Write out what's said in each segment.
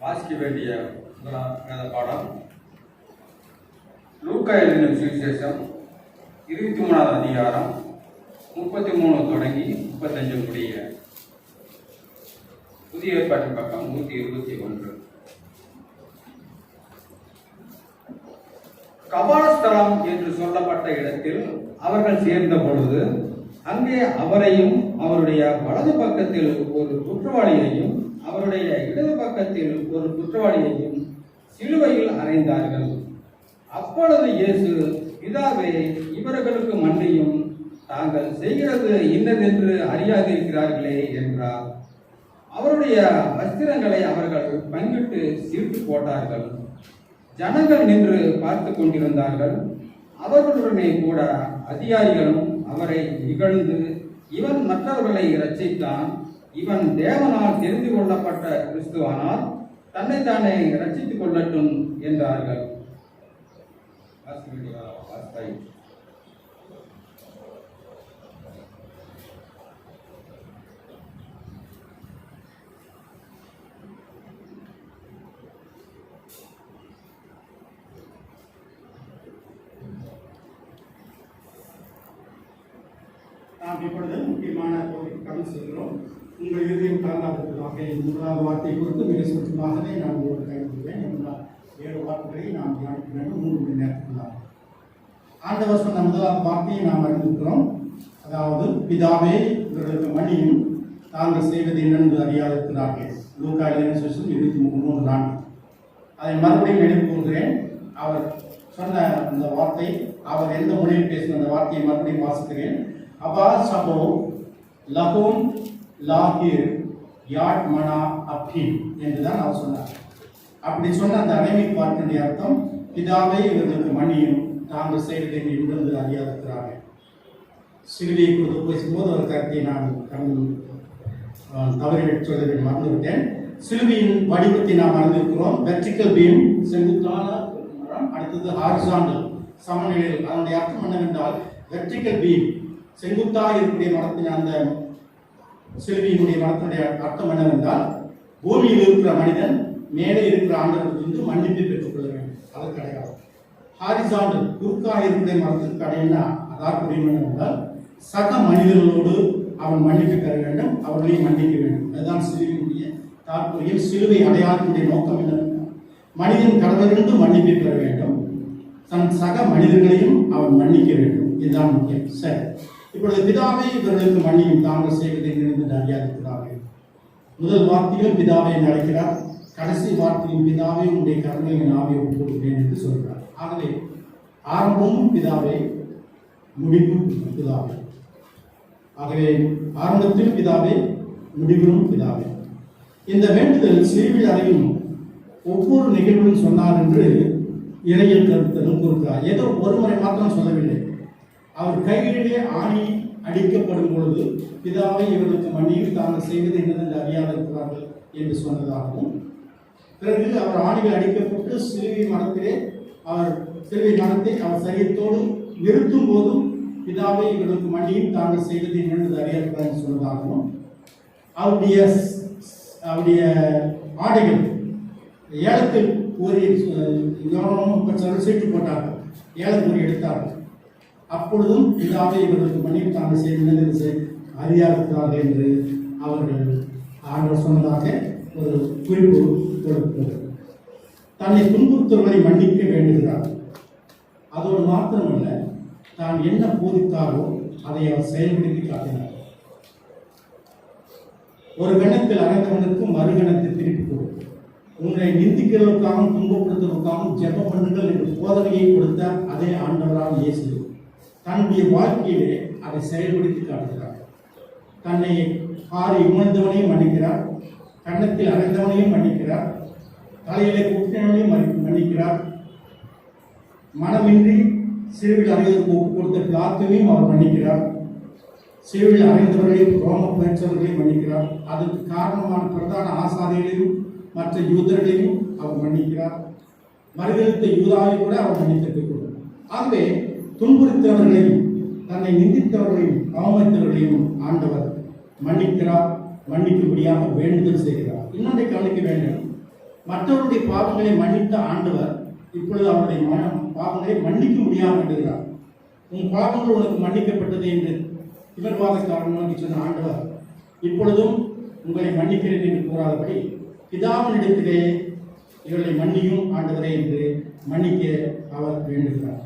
வாசிக்க வேண்டிய வேத பாடம் லூக்கா எழுதின சுவிசேஷம் 23வது அதிகாரம் 33 தொடங்கி 35 முடிய. புதிய ஏற்பாட்டின் பக்கம் 121. கபாலஸ்தலம் என்று சொல்லப்பட்ட இடத்தில் அவர்கள் சேர்ந்த பொழுது அங்கே அவரையும் அவருடைய வலது பக்கத்தில் ஒரு குற்றவாளியையும் அவருடைய இடது பக்கத்தில் ஒரு குற்றவாளியையும் சிலுவையில் அறைந்தார்கள். அப்பொழுது இயேசு, பிதாவே, இவர்களுக்கு மன்னியும், தாங்கள் செய்கிறது இன்னதென்று அறியாதிருக்கிறார்களே என்றார். அவருடைய வஸ்திரங்களை அவர்கள் பங்கிட்டு சீட்டு போட்டார்கள். ஜனங்கள் நின்று பார்த்து கொண்டிருந்தார்கள். அவர்களுடனே கூட அதிகாரிகளும் அவரை இகழ்ந்து, இவன் மற்றவர்களை இரட்சித்தான், இவன் தேவனால் தெரிந்து கொள்ளப்பட்ட கிறிஸ்துவானால் தன்னைத்தானே இரட்சித்துக் கொள்ளட்டும் என்றார்கள். நாம் இப்பொழுது முக்கியமான கடந்து செல்கிறோம். உங்கள் இறுதியும் கலந்தாடுவதாக முதலாவது வார்த்தை குறித்து மிக சுருக்கமாகவே நான் உங்களுக்கு கைவிடுவேன். 7 வார்த்தைகளை நாம் தியானிக்க வேண்டும் 3 மணி நேரத்துக்குள்ளாக. ஆண்டவர் சொன்ன முதலாவது வார்த்தையை நாம் அறிந்திருக்கிறோம். அதாவது, பிதாவே, இவர்களுக்கு மன்னியும், தாங்கள் செய்வது என்னென்று அறியாதிருக்கிறார்கள். லூக்கா எழுதின சுவிசேஷம் 23:4. அதை மறுபடியும் நினைவு கூறுகிறேன். அவர் சொன்ன அந்த வார்த்தை, அவர் எந்த மொழியில் பேசின அந்த வார்த்தையை மறுபடியும் வாசிக்கிறேன். அபா சபோ லஹோம் லாகிர் யாட் மனா அப்ஹி என்றுதான் அவர் சொன்னார். அப்படி சொன்ன அந்த அடைமை வார்த்தையுடைய அர்த்தம், பிதாவே, இவர்களுக்கு மன்னியும், தாங்கள் செய்வதை என்று அறியாதிருக்கிறார்கள். சிலுவையை குறித்து பேசும்போது ஒரு கருத்தை நான் தவறி சொல்வதை மறந்துவிட்டேன். சிலுவையின் வடிவத்தை நாம் அறிந்திருக்கிறோம். வெர்டிக்கல் பீம், செங்குத்தான மரம், அடுத்தது ஹாரிசாண்டல், சமநிலையில். அதனுடைய அர்த்தம் என்னவென்றால், வெர்டிக்கல் பீம், செங்குத்தாக இருக்கக்கூடிய மரத்தின் அந்த சிலுவையினுடைய மரத்தினுடைய அர்த்தம் என்னவென்றால், பூமியில் இருக்கிற மனிதன் மேலே இருக்கிற ஆண்டவரிலிருந்து மன்னிப்பை பெற்றுக் கொள்ள வேண்டும். அதற்கு அடையாளம். ஹாரிசாண்டல், குறுக்காக இருக்கிற மரத்திற்கு அடையினா அதாவது என்னவென்றால், சக மனிதர்களோடு அவன் மன்னிப்பு பெற வேண்டும், அவர்களையும் மன்னிக்க வேண்டும். அதுதான் சிலுவையினுடைய தாற்பயம். சிலுவை அடையாளத்தினுடைய நோக்கம் என்னவென்றால், மனிதன் கடவுளிலிருந்து மன்னிப்பை பெற வேண்டும், தன் சக மனிதர்களையும் அவன் மன்னிக்க வேண்டும். இதுதான் முக்கியம். சரி, இப்பொழுது பிதாவே, இவர்களுக்கு மன்னியும், தாங்கள் செய்வதை நினைந்து அறியாதிருக்கிறார்கள். முதல் வார்த்தையில் பிதாவை அழைக்கிறார். கடைசி வார்த்தையும் பிதாவே, உன்னுடைய கருணையை நாவே ஒப்புக்கொள்கிறேன் என்று சொல்கிறார். ஆகவே ஆரம்பமும் பிதாவே, முடிவும் பிதாவே. ஆகவே ஆரம்பத்தில் பிதாவே, முடிவிலும் பிதாவே. இந்த வேண்டுதல் சிலுவையில் அறையும் ஒவ்வொரு நிகழ்வும் சொன்னார் என்று இறையில் கருத்தரும் கூறுகிறார். ஏதோ ஒரு முறை மாத்திரம் சொல்லவில்லை. அவர் கைகளிலே ஆணி அடிக்கப்படும் பொழுது, பிதாவை, இவர்களுக்கு மன்னியும், தாங்கள் செய்வது என்னதென்று அறியாதிருக்கிறார்கள் என்று சொன்னதாகவும், பிறகு அவர் ஆணிகள் அடிக்கப்பட்டு சிலுவை மரத்திலே அவர் சரீரத்தோடு நிறுத்தும் போதும், பிதாவை, இவர்களுக்கு மன்னியும், தாங்கள் செய்வது என்னென்று அறியாதிருக்கிறார் என்று சொன்னதாகவும், அவருடைய ஆடைகள் ஏலத்தில் கூறி சீட்டு போட்டார்கள், ஏலக்கூறி எடுத்தார்கள். அப்பொழுதும் பிதாவை, இவர்களுக்கு மன்னியும், தாங்கள் செய்து அறியாதிருக்கிறார்கள் என்று அவர்கள் ஆண்டவர் சொன்னதாக ஒரு குறிப்பு கொடுக்கிறது. தன்னை துன்புறுத்தவர்களை மன்னிக்க வேண்டுகிறார். அதோடு மாத்திரமல்ல, தான் என்ன போதித்தாரோ அதை அவர் செயல்படுத்தி காட்டினார். ஒரு கணத்தில் அறைந்தவனுக்கு மறுகணத்தில் திருப்பி கொடு, உங்களை நிந்திக்கிறவருக்காகவும் துன்பப்படுத்துவதற்காகவும் ஜெபம் பண்ணுங்கள் என்று போதனையை கொடுத்த அதே ஆண்டவரால் இயேசு தன்னுடைய வாழ்க்கையிலே அதை செயல்படுத்தி காட்டுகிறார். தன்னை காரி உணர்ந்தவனையும் மன்னிக்கிறார், கன்னத்தில் அறைந்தவனையும் மன்னிக்கிறார், தலையிலே குட்டினவனையும் மன்னிக்கிறார், மனமின்றி சிலுவையில் அறைவதற்கு ஒப்புக் கொடுத்த பிலாத்துவையும் அவர் மன்னிக்கிறார், சிலுவையில் அறைந்தவர்களையும் ரோம பேச்சவர்களையும் மன்னிக்கிறார், அதற்கு காரணமான பிரதான ஆசாரியர்களையும் மற்ற யூதர்களையும் அவர் மன்னிக்கிறார், மறுதளித்த யூதாவை கூட அவர் மன்னித்திருக்கிறார். ஆகவே துன்புறுத்தவர்களையும் தன்னை நிந்தித்தவர்களையும் அவமதித்தவர்களையும் ஆண்டவர் மன்னிக்கிறார், மன்னிக்கும்படியாக வேண்டுதல் செய்கிறார். இன்னொன்றை கவனிக்க வேண்டும். மற்றவருடைய பாவங்களை மன்னித்த ஆண்டவர் இப்பொழுது அவருடைய பாவங்களை மன்னிக்க முடியாமல் விடுகிறார். உன் பாவங்கள் உனக்கு மன்னிக்கப்பட்டது என்று இவர்வாதக்காரன் நோக்கி சொன்ன ஆண்டவர் இப்பொழுதும் உங்களை மன்னிக்கிறேன் என்று கூறாதபடி பிதாவினிடத்திலே இவர்களை மன்னியும் ஆண்டவரே என்று மன்னிக்க அவர் வேண்டுகிறார்.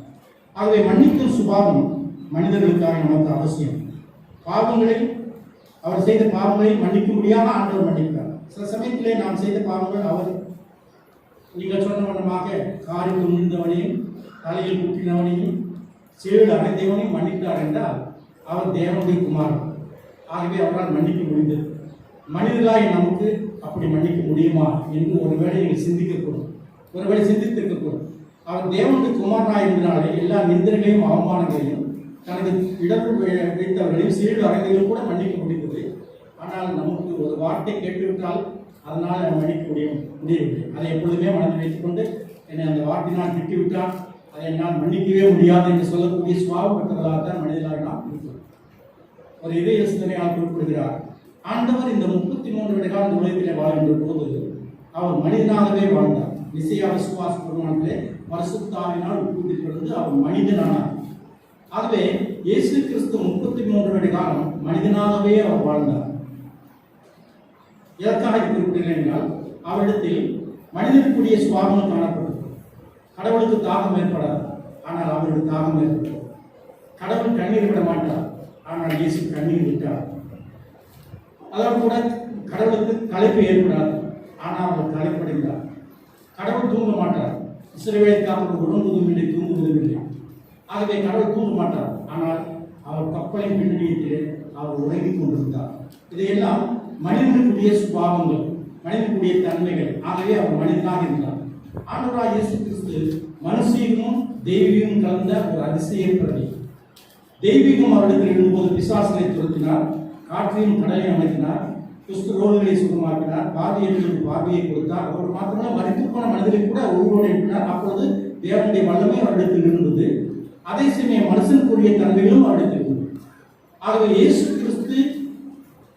ஆகவே மன்னிக்கும் சுபாவம் மனிதர்களுக்காக நமக்கு அவசியம். பாவங்களை அவர் செய்த பாவங்களை மன்னிக்க முடியாத ஆண்டவர் மன்னிக்கிறார். சில சமயத்திலே நாம் செய்த பாவங்கள் அவர் நீங்கள் சொன்ன வண்ணமாக காரில் விழுந்தவனையும் தலையில் குத்தினவனையும் சேடு அடைந்தவனையும் மன்னித்தார் என்றால் அவர் தேவனுடைய குமாரன். ஆகவே அவரால் மன்னிக்க முடிந்தது. மனிதர்களாய் நமக்கு அப்படி மன்னிக்க முடியுமா என்று ஒருவேளை நீங்கள் சிந்திக்கக்கூடும். ஒருவேளை சிந்தித்திருக்கக்கூடும். அவர் தேவனுடைய குமாரனாய் இருந்தனாலே எல்லா நிந்தனைகளையும் அவமானங்களையும் தனது இடர்பு வைத்தவர்களையும் சீடு அடைந்தவர்களும் கூட மன்னிக்க முடிந்தது. ஆனால் நமக்கு ஒரு வார்த்தை கேட்டுவிட்டால் அதனால் மன்னிக்க முடியவில்லை. அதை எப்பொழுதுமே மனதில் வைத்துக்கொண்டு என்னை அந்த வார்த்தையினால் திட்டிவிட்டால் அதை என்னால் மன்னிக்கவே முடியாது என்று சொல்லக்கூடிய சுவாபப்பட்டவர்களாக தான் மனிதர்களாக நாம் இருக்கிறோம். ஒரு இதய சிந்தனையால் குறிப்பிடுகிறார். ஆண்டவர் இந்த 33 வருடகால இந்த உலகத்திலே வாழ்கின்ற போது அவர் மனிதனாகவே வாழ்ந்தார். நிசையா விசுவாச பெருமானத்திலே பரிசுத்தாவினால் உட்கூட்டிலிருந்து அவர் மனிதனானார். ஆகவே இயேசு கிறிஸ்து 33 வருட காலம் மனிதனாகவே அவர் வாழ்ந்தார். எதற்காக குறிப்பிடுகிறேன் என்றால் அவரிடத்தில் மனிதனுக்குரிய சுவாபம் காணப்பட்டது. கடவுளுக்கு தாகம் ஏற்படாது, ஆனால் அவருக்கு தாகம் ஏற்பட்டது. கடவுள் கண்ணீர் விட மாட்டார், ஆனால் இயேசு கண்ணீர் விட்டார். அதோடு கூட கடவுளுக்கு களைப்பு ஏற்படாது, ஆனால் அவர் களைப்படைந்தார். கடவுள் தூங்க மாட்டார். இஸ்ரவேலுக்காக உறங்குவதும் இல்லை, தூங்குவதும் இல்லை. ஆகவே கடவுள் தூங்க மாட்டார், ஆனால் அவர் கப்பலின் பின்னணியத்திலே அவர் உறங்கிக் கொண்டிருந்தார். இதையெல்லாம் மனிதனுக்குரிய சுபாவங்கள், மனிதனுக்குரிய தன்மைகள். ஆகவே அவர் மனிதனாக இருந்தார். ஆண்டவராகிய இயேசு கிறிஸ்து மனுஷீகமும் தெய்வீகமும் கலந்த ஒரு அதிசய பிரதி. தெய்வீகம் அவரிடத்தில் இருந்தபோது பிசாசுகளை துரத்தினார், காற்றையும் கடலையும் அமைத்தினார், குஷ்டரோகிகளை சுகமாக்கினார், பார்வையர்களுக்கு பார்வையை கொடுத்தார். அவர் மாத்திரமே மரித்து போன மனிதரை கூட உயிரோடு எழுப்பினார். அப்பொழுது தேவனுடைய வல்லமை அவரிடத்தில் இருந்தது. அதே சமயம் மனுஷனுக்குரிய தன்மைகளும் அவரிடத்தில் இருந்தது. ஆகவே இயேசு கிறிஸ்து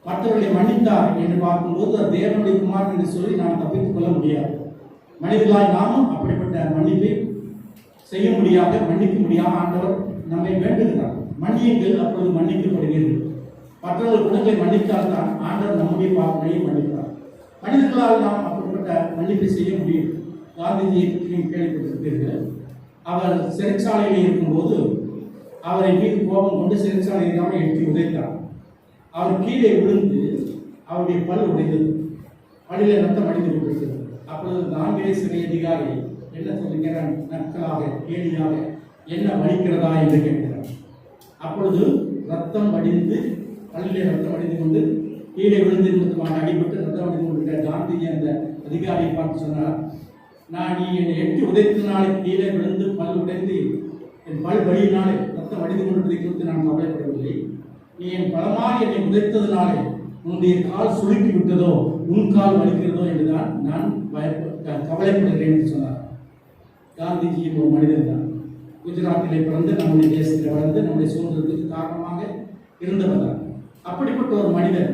மற்றவர்களை மன்னித்தார் என்று பார்க்கும்போது அது தேவனுடைய குமாரன் என்று சொல்லி நாம் தப்பித்துக் கொள்ள முடியாது. மனிதர்களாய் நாமும் அப்படிப்பட்ட மன்னிப்பை செய்ய முடியாத, மன்னிக்க முடியாத ஆண்டவர் நம்மை வேண்டுகிறார். மன்னியுங்கள், அப்பொழுது மன்னிக்கப்படுவீர்கள். மற்றவர்கள் குணங்களை மன்னித்தால் தான் ஆண்டவர் நம்முடைய பாவனையை மன்னிப்பார். மனிதர்களால் நாம் அப்படிப்பட்ட மன்னிப்பை செய்ய முடியும். காந்திஜியை கேள்விப்பட்டிருப்பீர்கள். அவர் சிறைச்சாலையில் இருக்கும்போது அவரை மீது கோபம் கொண்டு சிறைச்சாலையில் எட்டி உதைத்தார். அவர் கீழே விழுந்து அவருடைய பல் உடைந்தது. பல்லிலே ரத்தம் அடிந்து கொண்டிருக்கிறது. அப்பொழுது ஆங்கிலேய சிறை அதிகாரி என்ன சொல்லுகிறார்? நக்கலாக கேலியாக என்ன வலிக்கிறதா என்று கேட்கிறார். அப்பொழுது ரத்தம் வடிந்து, பல்லிலே ரத்தம் அடிந்து கொண்டு கீழே விழுந்திருப்பதுமான அடிபட்டு ரத்தம் அடிந்து கொண்டிருக்கிற காந்திஜி அந்த அதிகாரியை பார்த்து சொன்னார், நான் நீ என்னை எட்டி உதைத்தனாலே கீழே விழுந்து பல் உடைந்து என் பல் வழியினாலே ரத்தம் அடிந்து கொண்டிருப்பதை குறித்து நான் கவலைப்படவில்லை. நீ என் பலமாக என்னை உதைத்ததினாலே உன்னுடைய கால் சுருக்கி விட்டதோ, உன் கால் வலிக்கிறதோ என்றுதான் நான் கவலைப்படுகிறேன் என்று சொன்னார். காந்திஜியின் ஒரு மனிதன் தான். குஜராத்திலே பிறந்து நம்முடைய தேசத்தில் வளர்ந்து நம்முடைய சுதந்திரத்துக்கு காரணமாக இருந்தவர் தான். அப்படிப்பட்ட ஒரு மனிதர்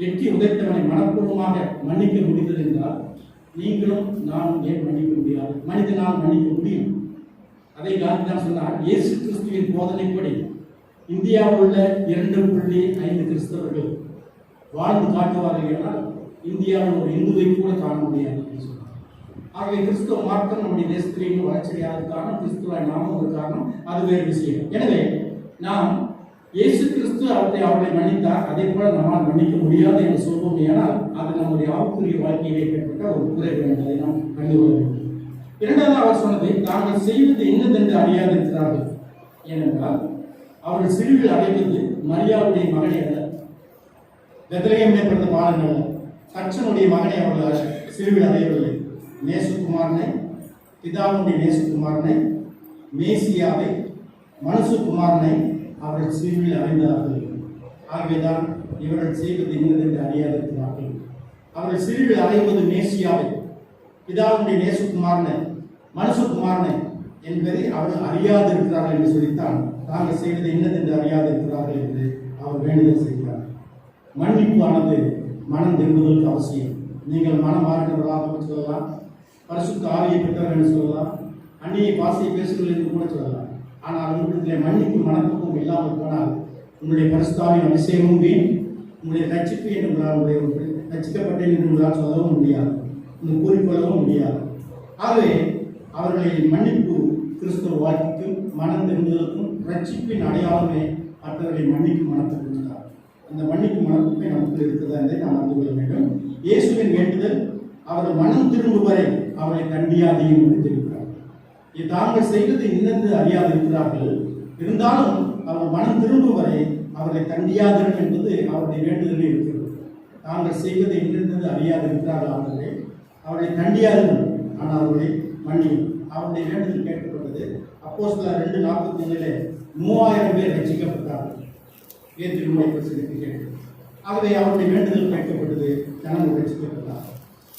எட்டி உதைத்தவனை மனப்பூர்வமாக மன்னிக்க முடிந்தது என்றால் நீங்களும் நானும் ஏன் மன்னிக்க முடியாது? மனிதனால் மன்னிக்க முடியும். அதை காந்தி தான் சொன்னார். இயேசு கிறிஸ்துவின் போதனைப்படி இந்தியாவில் உள்ள 2.5 கிறிஸ்தவர்கள் வாழ்ந்து காட்டுவார்கள் என்றால் இந்தியாவில் ஒரு இந்துவை கூட காண முடியாது என்று சொன்னார். ஆகவே கிறிஸ்துவ மார்க்கம் நம்முடைய தேசத்திலேயும் வளர்ச்சியடையாத காரணம், கிறிஸ்துவாய் நாமும் ஒரு காரணம், அது வேறு விஷயம். எனவே நாம் இயேசு கிறிஸ்து அவர்களை மன்னித்தார், அதே போல நம்மால் மன்னிக்க முடியாது என்று சொல்வோம். ஏனால் அது நம்முடைய ஆவுக்குரிய வாழ்க்கையிலே ஏற்பட்ட ஒரு குறைவு என்பதை நாம் கண்டுகொள்ள வேண்டும். இரண்டாவது அவர் சொன்னது, தாங்கள் செய்வது என்னதென்று அறியாதிருக்கிறார்கள். ஏனென்றால் அவர்கள் சிலுவில் அடைவது மரியாளுடைய மகனை அல்ல, பெத்லகேமிலே பிறந்த பாலன் அல்ல, தச்சனுடைய மகனை அவர்கள் சிலுவில் அடையவில்லை. நேசுகுமாரனை, பிதாவுடைய நேசுகுமாரனை, மேசியாவை, மனுசுகுமாரனை அவர்கள் சிலுவில் அடைந்தார்கள். ஆகவேதான் இவர்கள் செய்வது என்னதென்று அறியாதிருக்கிறார்கள். அவர்கள் சிலுவில் அடைவது மேசியாவை, பிதாவுடைய நேசுகுமாரனை, மனுசுகுமாரனை என்பதை அவர்கள் அறியாது இருக்கிறார்கள் என்று சொல்லித்தான் தாங்கள் செய்வது என்னதென்று அறியாது இருக்கிறார்கள் என்று அவர் வேண்டுதல் செய்கிறார். மன்னிப்பு ஆனது மனம் திரும்புவதற்கு அவசியம். நீங்கள் மனம் மாறினவர்களாக சொல்லலாம், பரிசுத்த ஆவியை பெற்றவர் என்று சொல்லலாம், அந்நிய பாசையை பேசுங்கள் என்று கூட சொல்லலாம். ஆனால் உங்களிடத்திலே மன்னிப்பு மனப்பக்குவம் இல்லாமல் போனால் உங்களுடைய பரிசுத்தாவின் அபிஷேகமும் வீண், உங்களுடைய ரட்சிப்பு என்று உங்களுடைய ரட்சிக்கப்பட்டேன் என்று உங்களால் சொல்லவும் முடியாது, உங்கள் கூறிக்கொள்ளவும் முடியாது. ஆகவே அவர்களை மன்னிப்பு கிறிஸ்துவ வாழ்க்கைக்கும் மனம் திரும்புதலுக்கும் ரட்சிப்பின் அடையாளமே மற்றவர்களை மன்னிக்கும் மனத்தை கொடுத்தார். அந்த மன்னிப்பு மனப்பை நமக்கு இருக்கிறதா என்பதை நாம் அறிந்து கொள்ள வேண்டும். இயேசுவின் வேண்டுதல் அவர்கள் மனம் திரும்பும் வரை அவர்களை கண்டியாதையும் என்று தெரிவிக்கிறார். தாங்கள் செய்வது இன்னென்று அறியாது இருக்கிறார்கள், இருந்தாலும் அவர்கள் மனம் திரும்பும் வரை அவர்களை கண்டியாதீர்கள் என்பது அவருடைய வேண்டுதலே இருக்கிறது. தாங்கள் செய்வதை இன்னென்று அறியாது இருக்கிறார்கள் ஆகவே அவர்களை கண்டியாதீர்கள், ஆனால் அவர்களை மன்னியும். அவருடைய வேண்டுதல் கேட்கப்பட்டது. அப்போஸ்தலர் 2:41 3000 பேர் ரட்சிக்கப்பட்டார்கள். பேதுருவை பிரசங்கித்து கேட்டு, ஆகவே அவருடைய வேண்டுதல் கேட்கப்பட்டது, ஜனங்கள் ரட்சிக்கப்பட்டார்கள்.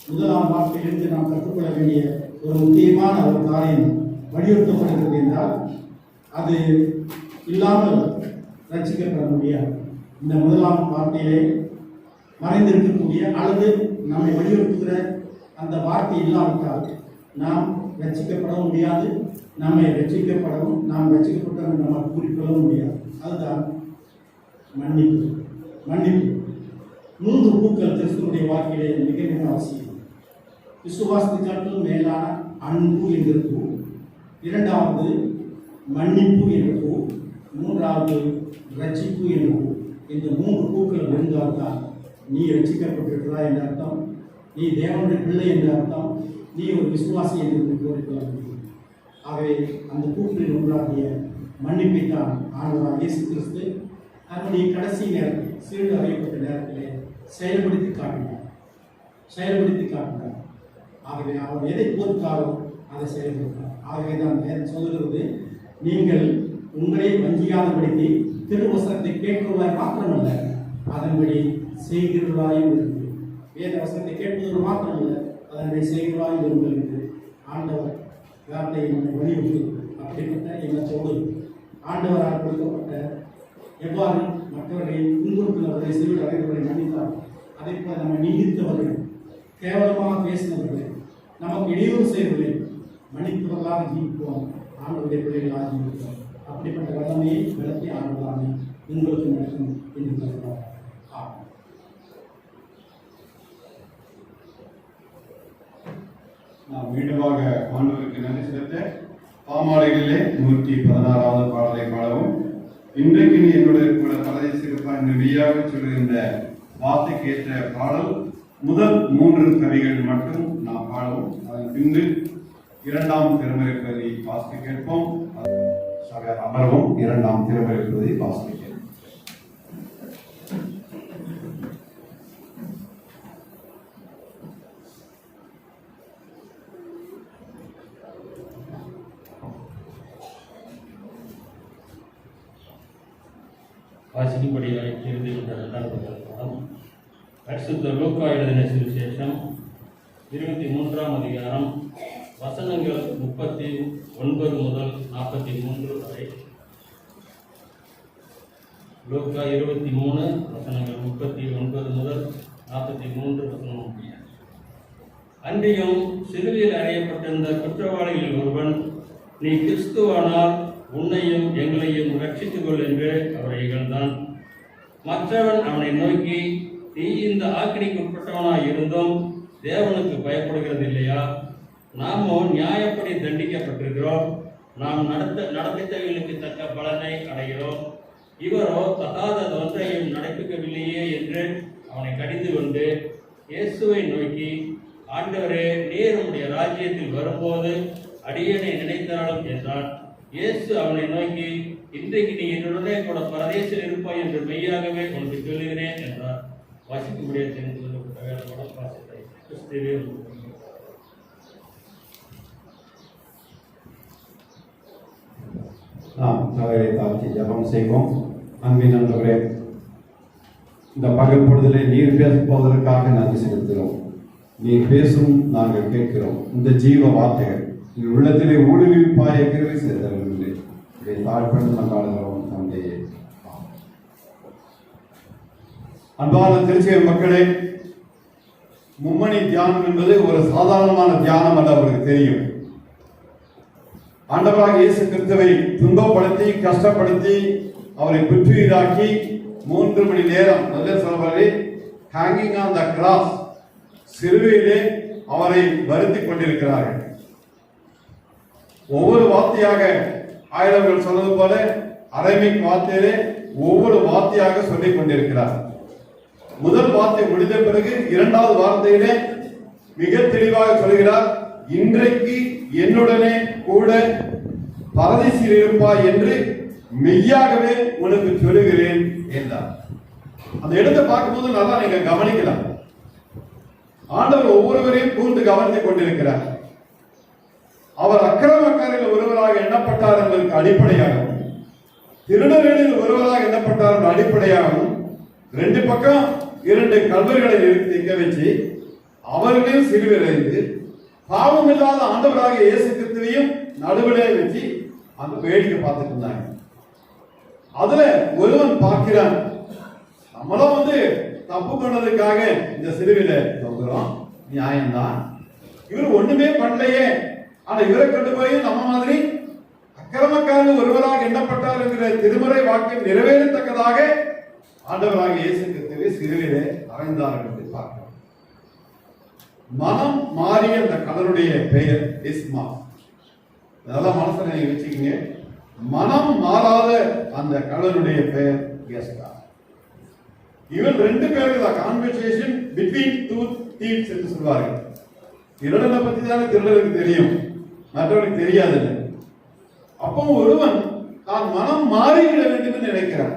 முதலாம் வார்த்தையிலிருந்து நாம் கற்றுக்கொள்ள வேண்டிய ஒரு முக்கியமான ஒரு காரியம் வலியுறுத்தப்படுகிறது என்றால் அது இல்லாமல் ரட்சிக்கப்பட முடியாது. இந்த முதலாம் வார்த்தையிலே மறைந்திருக்கக்கூடிய அல்லது நம்மை வலியுறுத்துகிற அந்த வார்த்தை இல்லாவிட்டால் நாம் ரட்சிக்கப்படவும் முடியாது, நம்மை ரட்சிக்கப்படவும் நாம் ரட்சிக்கப்பட்டவர்கள் நம்ம கூறிக்கொள்ளவும் முடியாது. அதுதான் மன்னிப்பு. மன்னிப்பு 3 பூக்கள் கிறிஸ்துவனுடைய வாழ்க்கையிலே மிக மிக அவசியம். விசுவாசத்தை காட்டிலும் மேலான அன்பு என்ற பூ, 2வது மன்னிப்பு என்ற பூ, 3வது ரட்சிப்பு என்ற பூ. இந்த 3 பூக்கள் இருந்தால்தான் நீ ரட்சிக்கப்பட்டிருக்கிறாய் என்ற அர்த்தம், நீ தேவனுடைய பிள்ளை என்ற அர்த்தம், நீ ஒரு விசுவாசி என்று கோரிக்கொள்ள முடியும். ஆகவே அந்த பூக்களின் ஒன்றாகிய மன்னிப்பைத்தான் ஆண்டவராகிய இயேசு கிறிஸ்து அதனுடைய கடைசி நேரத்தில் சீடு அறியப்பட்ட நேரத்திலே செயல்படுத்தி காட்டினார். ஆகவே அவர் எதை பொறுத்தாரோ அதை செயல்படுத்தார். ஆகவே தான் வேதம் சொல்லுகிறது, நீங்கள் உங்களை வஞ்சியாதபடிக்கு திருவசனத்தை கேட்கிறவராய் மாத்திரமல்ல, அதன்படி செய்கிறவராயும் இருக்கு. வேத வசனத்தை கேட்பது மாத்திரமல்ல, அதன்படி செய்கிறவராயும் இருங்கள் என்று ஆண்டவர் வார்த்தையை நம்மை வலியுறுத்தி அப்படிப்பட்ட எண்ணத்தோடு ஆண்டவரால் கொடுக்கப்பட்ட எவ்வாறு மற்றவர்களை துன்புறுத்தினவர்களை சிறுவில் அடைந்தவர்களை மன்னித்தார், அதே போல நம்ம நீடித்தவர்கள், கேவலமாக பேசினவர்களை, நமக்கு இடையூறு செய்வர்களை மன்னித்தவர்களாக ஜீவிப்போம், ஆண்டவருடைய பிள்ளைகளாக ஜீவிப்போம். அப்படிப்பட்ட வல்லமையை விளக்கி ஆண்டவராக உங்களுக்கு நடக்கும் என்று சொல்கிறார். நாம் மீண்டுமாக ஆண்டவருக்கு நன்றி செலுத்த பாமாலைகளிலே 116வது பாடலை பாடவும். இன்றைக்கு நீ என்னுடைய கூட பரதேசி இருப்பாய் என்று மெய்யாக சொல்லுகின்ற வார்த்தைக்கு ஏற்ற பாடல் முதல் 3 கவிகள் மட்டும் நாம் பாடவும். அதன் பின்பு 2ஆம் திருமறை பகுதி வாசிக்க கேட்போம். அமர்வும் 2ஆம் திருமறை பகுதி வாசிக்க கேட்போம். வாசிக்கும்படியாக எழுதியுள்ள 2வது பாடம் பரிசுத்த லூக்கா எழுதின சுவிசேஷம் 23ஆம் அதிகாரம் வசனங்கள் 39 முதல் 43 வரை. லூக்கா 23 வசனங்கள் 39 முதல் 43 வசனம் முடிய. அன்றியும் சிலுவையில் அறையப்பட்டிருந்த குற்றவாளிகளில் ஒருவன், நீ கிறிஸ்துவானால் உன்னையும் எங்களையும் ரட்சித்துக் கொள் என்று அவரை இகழ்ந்தான். மற்றவன் அவனை நோக்கி, நீ இந்த ஆக்கினைக்கு உட்பட்டவனாய் இருந்தும் தேவனுக்கு பயப்படுகிறது இல்லையா? நாமோ நியாயப்படி தண்டிக்கப்பட்டிருக்கிறோம், நாம் நடப்பித்தவர்களுக்கு தக்க பலனை அடைகிறோம். இவரோ தகாதது ஒன்றையும் நடப்பிக்கவில்லையே என்று அவனை கடிந்து கொண்டு இயேசுவை நோக்கி, ஆண்டவரே, நீர் உம்முடைய ராஜ்யத்தில் வரும்போது அடியேனை நினைத்தாலும் என்றான். இயேசு அவனை நோக்கி, இன்றைக்கு நீ என்னுடனே கூட பரதேசில் இருப்பாய் என்று மெய்யாகவே உனக்கு சொல்லுகிறேன் என்றார். வாசிக்கும்படியே தெரிந்து கொள்ளப்பட்ட வேதமான வாசித்தை கிறிஸ்துவே நாம் தலையை தாழ்த்தி ஜெபம் செய்வோம். அன்பின் ஆண்டவரே, இந்த பகல் பொழுதிலே நீர் பேசுவதற்காக நன்றி செலுத்துகிறோம். நீர் பேசும் நாங்கள் கேட்கிறோம். இந்த ஜீவ வார்த்தைகள் எங்கள் உள்ளத்திலே ஊடுருவி பாய கிருபை செய்தவர்களே, இதை தாழ்படுத்த நாடுகிறோம் தந்தையே. அன்பான திருச்சிய மக்களே, மும்மணி தியானம் என்பது ஒரு சாதாரணமான தியானம் அல்ல, அவருக்கு தெரியும். ஆண்டவராக இயேசு கிறிஸ்துவை துன்பப்படுத்தி கஷ்டப்படுத்தி அவரை குற்றுயிராக்கி 3 மணி நேரம் நல்ல சொல்வாரே ஹேங்கிங் ஆன் த கிராஸ், சிலுவையிலே அவரை வருத்தி கொண்டிருக்கிறார்கள். ஒவ்வொரு வார்த்தையாக ஆயிரங்கள் சொன்னது போல அரபிக் வார்த்தையிலே ஒவ்வொரு வார்த்தையாக சொல்லிக் கொண்டிருக்கிறார். முதல் வார்த்தை முடிந்த பிறகு 2வது வார்த்தையிலே மிக தெளிவாக சொல்கிறார், இன்றைக்கு என்னுடனே கூட பரதீசில் இருப்பாய் என்று மெய்யாகவே உனக்கு சொல்லுகிறேன் என்றார். அந்த இடத்தை பார்க்கும்போது நல்லா நீங்க கவனிக்கலாம். ஆண்டவர் ஒவ்வொருவரையும் கூர்ந்து கவனித்துக் கொண்டிருக்கிறார். அவர் அக்கிரமக்காரில் ஒருவராக எண்ணப்பட்டார் என்பதற்கு அடிப்படையாகவும், திருடர்களில் ஒருவராக எண்ணப்பட்டார் என்ற அடிப்படையாகவும் 2 பக்கம் 2 கல்வர்களை நிற்க வச்சு அவர்களையும் சிலுவையிலிருந்து பாவம் இல்லாத ஆண்டவராக இயேசு கிறிஸ்துவையும் நடுவிலே வச்சு அந்த வேடிக்கை பார்த்துட்டு இருந்தாங்க. அதுல ஒருவன் பார்க்கிறான், நம்மளும் தப்பு பண்ணதுக்காக இந்த சிலுவையில தொங்குறோம், நியாயம்தான். இவர் ஒண்ணுமே பண்ணலையே, ஆனா இவரை கொண்டு போய் நம்ம மாதிரி அக்கிரமக்காரர் ஒருவராக எண்ணப்பட்டார் என்கிற திருமறை வாக்கியம் நிறைவேறத்தக்கதாக ஆண்டவராக இயேசு கிறிஸ்துவை சிலுவையிலே அறைந்தார்கள் என்று பார்க்கிறோம். மனம் மாறிய அந்த கடலுடைய பெயர் இஸ்மா. அதெல்லாம் மனசுல நீங்க வச்சுக்கீங்க. மனம் மாறாத அந்த கடலுடைய பெயர் எஸ்தா. இவன் 2 பேருக்கு தான் கான்வர்சேஷன் பிட்வீன் 2 thieves என்று சொல்வார்கள். திருடனை பத்தி தானே திருடனுக்கு தெரியும், மற்றவனுக்கு தெரியாது. அப்போ ஒருவன் தான் மனம் மாறிவிட வேண்டும் என்று நினைக்கிறான்.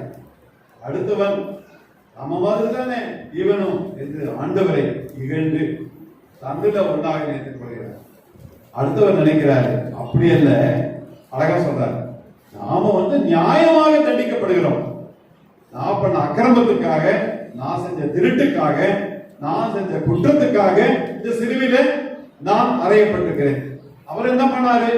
அடுத்தவன் நம்ம மாதிரி தானே இவனும் என்று ஆண்டவரை இகழ்ந்து தன்னில ஒன்றாக நினைத்துக் கொள்கிறார். அடுத்தவர் நினைக்கிறார், அப்படி அல்ல, அழகா சொல்றார், நாம நியாயமாக தண்டிக்கப்படுகிறோம். நான் பண்ண அக்கிரமத்துக்காக, நான் செஞ்ச திருட்டுக்காக, நான் செஞ்ச குற்றத்துக்காக இந்த சிலுவையில நான் அறையப்பட்டிருக்கிறேன். அவர் என்ன பண்ணாரு?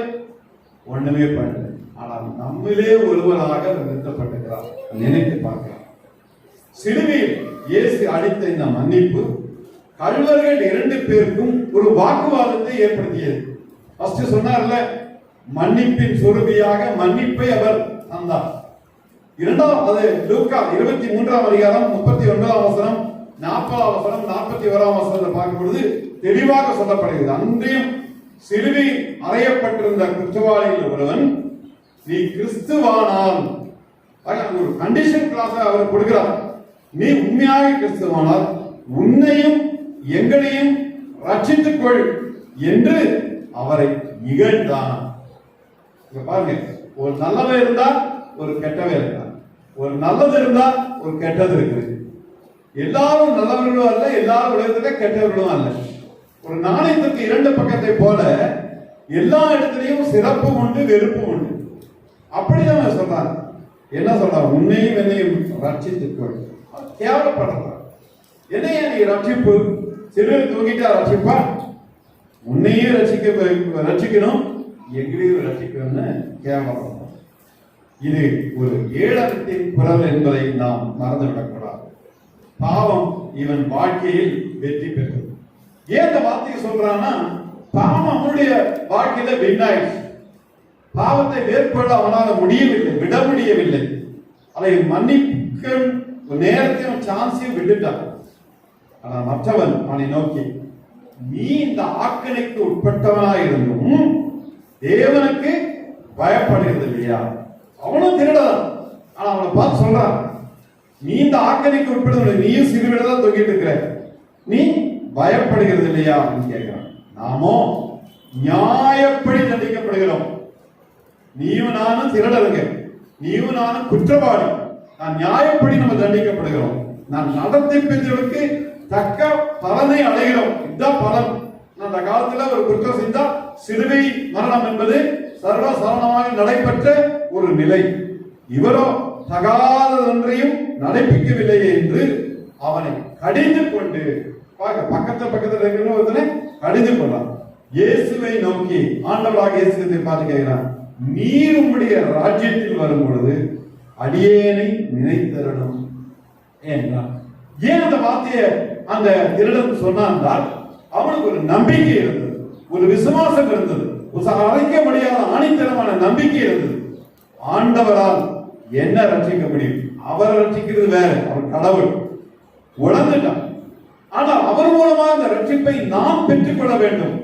ஒண்ணுமே பண்ணல. ஆனால் நம்மிலே ஒருவராக நிறுத்தப்பட்டிருக்கிறார். நினைத்து பார்க்கிறார். சிலுவையில் இயேசு அளித்த இந்த மன்னிப்பு கள்வர்கள் 2 பேருக்கும் ஒரு வாக்குவாதத்தை ஏற்படுத்தியது. ஃபர்ஸ்ட் சொன்னார்ல, மன்னிப்பின் சொருபியாக மன்னிப்பை அவர் தந்தார். 2வது லூக்கா 23ஆம் அதிகாரம் 39ஆம் வசனம், 40ஆம் வசனம், 41ஆம் வசனத்தை பார்க்கும் பொழுது தெளிவாக சொல்லப்படுகிறது. அன்றையும் சிலுவை அறையப்பட்டிருந்த குற்றவாளியில் ஒருவன், நீ கிறிஸ்துவானால், ஒரு கண்டிஷன் கிளாஸ் அவர் கொடுக்கிறார், நீ உண்மையாக கிறிஸ்துவானால் உன்னையும் எங்களையும் ரட்சித்துக் கொள் என்று அவரை இகழ்ந்தான். பாருங்க, ஒரு நல்லவன் இருந்தா ஒரு கெட்டவன் இருந்தான், ஒரு நல்லது இருந்தா ஒரு கெட்டது இருக்குது. எல்லாரும் நல்லவர்களும் அல்ல, எல்லாரும் உலகத்துல கெட்டவர்களும் அல்ல. ஒரு நாணயத்துக்கு 2 பக்கத்தை போல எல்லா இடத்திலையும் சிறப்பு உண்டு, வெறுப்பு உண்டு. அப்படிதான் சொல்றாங்க. என்ன சொல்றாங்க? உன்னையும் என்னையும் ரட்சித்துக் கொள். கேவலப்படுறான். என்னைய நீ ரட்சிப்பு, சிறுவர் தூங்கிட்டா ரட்சிப்பா? உன்னையும் ரட்சிக்கணும், எங்களையும் ரட்சிக்கணும்னு கேவலப்படுறான். இது ஒரு ஏளனத்தின் குரல் என்பதை நாம் மறந்துவிடக்கூடாது. பாவம் இவன் வாழ்க்கையில் வெற்றி பெற்றது. ஏன் இந்த வார்த்தையை சொல்றான்னா, பாவம் அவனுடைய வாழ்க்கையில வின்னாயிடுச்சு. பாவத்தை மேற்கொள்ள அவனால் முடியவில்லை, விட முடியவில்லை. அதை மன்னிக்க நேரத்தையும் சான்ஸையும் விட்டுட்டான். ஆனா மற்றவன் அவனை நோக்கி, நீ இந்த ஆக்கணைக்கு உட்பட்டவனாயிருந்தும் தேவனுக்கு பயப்படுகிறது இல்லையா? அவனும் திருடதான். ஆனா அவனை பார்த்து சொல்றான், நீ இந்த ஆக்கணைக்கு உட்படுத்த, நீயும் சிறுவிடதான் தொங்கிட்டு இருக்கிற, நீ பயப்படுகிறது இல்லையா அப்படின்னு கேட்கிறான். நாமோ நியாயப்படி தண்டிக்கப்படுகிறோம். நீயும் நானும் திருடருங்க, நீயும் நானும் குற்றவாளி. நான் நியாயப்படி நம்ம தண்டிக்கப்படுகிறோம். நான் நடத்தி பெற்றவர்களுக்கு தக்க பலனை அடைகிறோம். இதுதான் பலன். அந்த காலத்துல ஒரு குற்றம் செஞ்சா சிலுவை மரணம் என்பது சர்வசாதாரணமாக நடைபெற்ற ஒரு நிலை. இவரோ தகாதொன்றையும் நடைபிக்கவில்லை என்று அவனை கடிந்து கொண்டு, பக்கத்துல இருக்கிற கடிந்து கொண்டான். இயேசுவை நோக்கி ஆண்டவராக இயேசுவை பார்த்து கேட்கிறான், நீர் உம்முடைய ராஜ்யத்தில் வரும் பொழுது அடியேனை நினைத்தரணும் என்றான். ஏன் அந்த வார்த்தையை அந்த திருடன் சொன்னான் என்றால் அவனுக்கு ஒரு நம்பிக்கை இருந்தது, ஒரு விசுவாசம் இருந்தது, ஒரு அழைக்க முடியாத ஆணித்தனமான நம்பிக்கை இருந்தது. ஆண்டவரால் என்ன ரட்சிக்க முடியும்? அவர் ரட்சிக்கிறது வேற, அவர் கடவுள். உணர்ந்துட்டான். ஆனால் அவர் மூலமா அந்த ரட்சிப்பை நாம் பெற்றுக்கொள்ள வேண்டும்,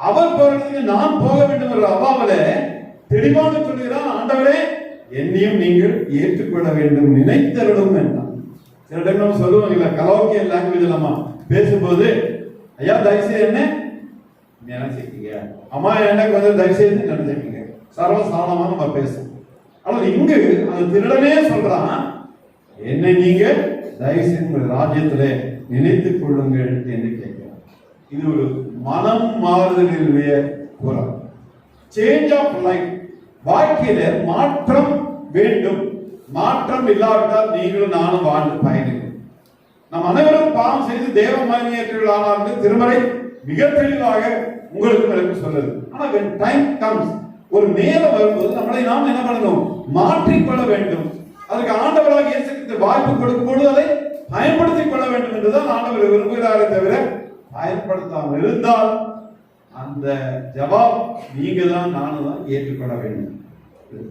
அவர் போறதுக்கு நான் போக வேண்டும் என்ற அவாவில தெளிவாக சொல்கிறான், ஆண்டவரே என்னையும் நீங்கள் ஏற்றுக்கொள்ள வேண்டும், நினைத்தருடும் என்றான். சில டைம் நம்ம சொல்லுவோம் இல்ல, கலோக்கியல் லாங்குவேஜ் நம்ம பேசும்போது, ஐயா தயவுசெய்து என்ன நினைச்சிக்கீங்க, அம்மா என்ன கொஞ்சம் தயவுசெய்து நினைச்சிக்கீங்க, சர்வசாதாரணமா நம்ம பேசுவோம். ஆனால் இங்கு அந்த திருடனே சொல்றான், என்னை நீங்க தயவுசெய்து உங்கள் ராஜ்யத்திலே நினைத்துக் கொள்ளுங்கள் என்று கேட்கிறார். இது ஒரு மனம் மாறுதலினுடைய குரல். Change of life. வாழ்க்கையில மாற்றம் வேண்டும். மாற்றம் இல்லாவிட்டால் நீங்களும் நானும் வாழ்ந்து பயணிக்கிறோம். நம் அனைவரும் பாவம் செய்து தேவ மகிமையற்றவர்களானார்கள் திருமறை மிக தெளிவாக உங்களுக்கு எனக்கு சொல்லுது. ஆனா when time comes, ஒரு நேரம் வரும்போது நம்மளை நாம் என்ன பண்ணணும்? மாற்றிக்கொள்ள வேண்டும். அதுக்கு ஆண்டவராக இயேசு கிறிஸ்து வாய்ப்பு கொடுக்கும்போது அதை பயன்படுத்திக் கொள்ள வேண்டும் என்றுதான் ஆண்டவர் விரும்புகிறாரே தவிர பயன்படுத்தாமல் இருந்தால் அந்த ஜவாப் நீங்க தான் நானும் தான் ஏற்றுக்கொள்ள வேண்டும்.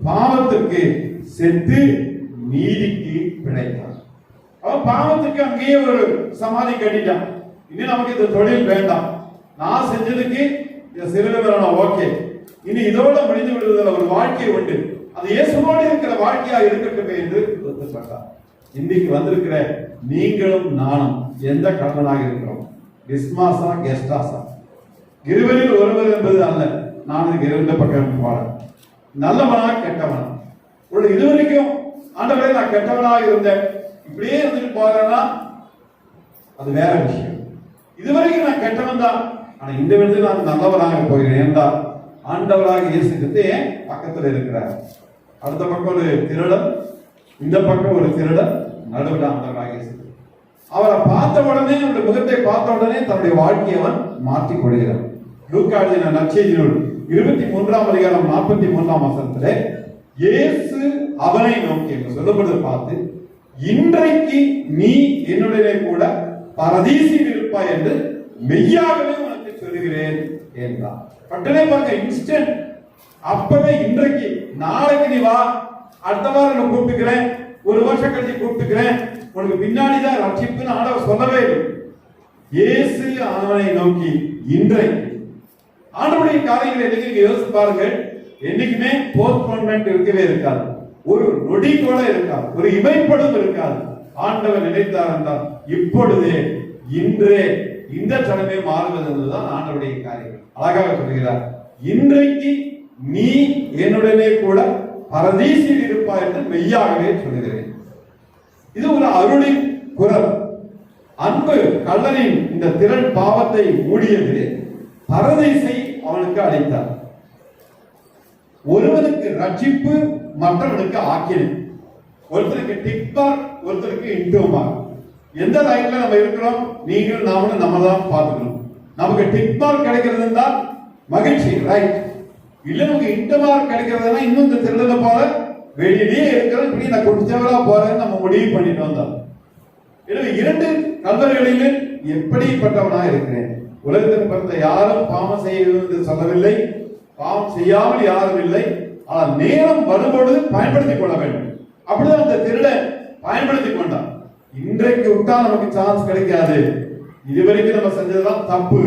பாவத்துக்கு செத்து நீதிக்கு பிழைத்தான். அவன் பாவத்துக்கு அங்கேயே ஒரு சமாதி கட்டிட்டான். இனி நமக்கு இந்த தொழில் வேண்டாம், நான் செஞ்சதுக்கு இந்த சிறுவை வரணும், ஓகே, இனி இதோட முடிந்து விடுவதில் ஒரு வாழ்க்கை உண்டு, அது இயேசுவோடு இருக்கிற வாழ்க்கையா இருக்கட்டும் என்று ஒத்துப்பட்டார். இன்னைக்கு வந்திருக்கிற நீங்களும் நானும் எந்த கடனாக இருக்கிறோம்? டிஸ்மாஸா கெஸ்டாஸா? இருவரில் ஒருவர் என்பது அல்ல. நான் இதுக்கு இரண்டு பக்கம் போல, நல்லவனா கெட்டவனா? ஒரு இதுவரைக்கும் ஆண்டவரே நான் கெட்டவனாக இருந்தேன், இப்படியே இருந்துட்டு போறேன்னா அது வேற விஷயம். இதுவரைக்கும் நான் கெட்டவன் தான், ஆனா இந்த விதத்தில் நான் நல்லவனாக போகிறேன் என்றால் ஆண்டவராக இயேசு கிறிஸ்து பக்கத்தில் இருக்கிறார். அடுத்த பக்கம் ஒரு திருடன், இந்த பக்கம் ஒரு திருடன், நடுவில் ஆண்டவராக இயேசு. அவரை பார்த்த உடனே, அவருடைய முகத்தை பார்த்த உடனே தன்னுடைய வாழ்க்கையை அவன் மாற்றிக் கொள்கிறான். லூக்கா எழுதின நற்செய்தி நூல் 23ஆம் அதிகாரம் 43ஆம் வசனத்திலே இயேசு அவனை நோக்கி சொல்லப்படுவதை பார்த்து, இன்றைக்கு நீ என்னுடனே கூட பரதீசில் இருப்பாய் என்று மெய்யாகவே உனக்கு சொல்லுகிறேன் என்றார். பட்டனே பாருங்க, இன்ஸ்டன்ட். அப்பவே இன்றைக்கு, நாளைக்கு நீ வா, அடுத்த வாரம் நான் கூப்பிட்டுக்கிறேன், ஒரு வருஷம் கழிச்சு கூப்பிட்டுக்கிறேன், உனக்கு பின்னாடிதான் ரட்சிப்புன்னு ஆண்டவர் சொல்லவே இல்லை. இயேசு அவனை நோக்கி இன்றைக்கு. ஆண்டவருடைய காரியங்களை என்னைக்கு யோசிச்சு பாருங்கள், என்னைக்குமே போஸ்ட்போன்மெண்ட் இருக்கவே இருக்காது, ஒரு நொடி கூட இருக்காது, ஒரு இமைப்படும் இருக்காது. ஆண்டவர் நினைத்தார் என்றால் இப்பொழுதே, இன்றே, இந்த சடமே மாறுவது என்பதுதான் ஆண்டவருடைய காரியம். அழகாக சொல்கிறார், இன்றைக்கு நீ என்னுடனே கூட பரதீசில் இருப்பாய் என்று மெய்யாகவே சொல்லுகிறேன். இது ஒரு அருளின் குரல். அன்பு கள்ளனின் இந்த திரள் பாவத்தை மூடியது, பரதீசை அவனுக்கு அளித்தார். ஒருவனுக்கு ரட்சிப்பு, மற்றவனுக்கு ஆக்கினை. ஒருத்தருக்கு டிக் மார்க், ஒருத்தருக்கு இன்டோ மார்க். எந்த லைன்ல நம்ம இருக்கிறோம், நீங்கள் நாமளும் நம்ம தான் பார்த்துக்கணும். நமக்கு டிக் மார்க் கிடைக்கிறது என்றால் மகிழ்ச்சி, ரைட். இல்ல நமக்கு இன்டோ மார்க் கிடைக்கிறதுனா இன்னும் இந்த திருடனை போல வெளியிலேயே இருக்கிற, இப்படி நான் குடிச்சவரா போறேன்னு நம்ம முடிவு பண்ணிட்டு வந்தோம். எனவே இரண்டு கல்வர்களில் எப்படிப்பட்டவனா இருக்கிறேன்? உலகத்தில் பிறந்த யாரும் பாவம் செய்ய சொல்லவில்லை, பாவம் செய்யாமல் யாரும் இல்லை. ஆனால் நேரம் வரும்பொழுது பயன்படுத்திக் கொள்ள வேண்டும். அப்படிதான் அந்த திருடன் பயன்படுத்திக் கொண்டான். இன்றைக்கு விட்டா நமக்கு சான்ஸ் கிடைக்காது, இதுவரைக்கும் நம்ம செஞ்சதுதான் தப்பு.